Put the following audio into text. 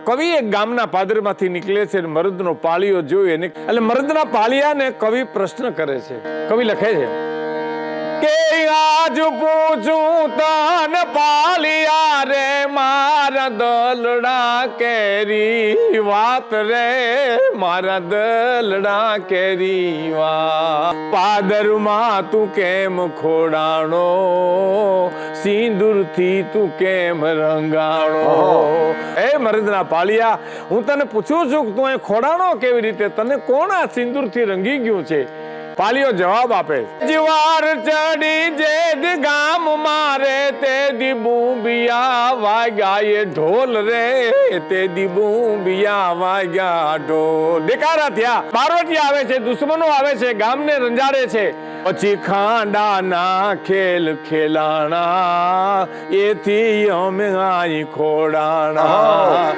કવિ એક ગામના પાદરમાંથી નીકળે છે, મરદનો પાળિયો જોઈ અને એટલે મરદના પાળિયાને કવિ પ્રશ્ન કરે છે. કવિ લખે છે કે આજ પૂછું તને પાળિયા રે મારા દલડા કેરી વાત રે, મારા દલડા કેરી વાત. પાદરમાં તું કેમ ખોડાણો, સિંદૂરથી તું કેમ રંગાણો. એ મરદના પાળિયા, હું તને પૂછું છું કે તું અહીં ખોડાણો કેવી રીતે? તને કોણ આ સિંદૂરથી રંગી ગયું છે? પાળિયો જવાબ આપે, જીવાર ચડી જે ગામ મારે તે દી બુંબિયા વાગ્યા એ ઢોલ રે, તે દી બુંબિયા વાગ્યા ઢોલ. દેકારા થયા, બારોટિયા આવે છે, દુશ્મનો આવે છે, ગામને રંજાડે છે. પછી ખાંડાના ખેલ ખેલાણા, એથી અમે આઈ ખોડાણા.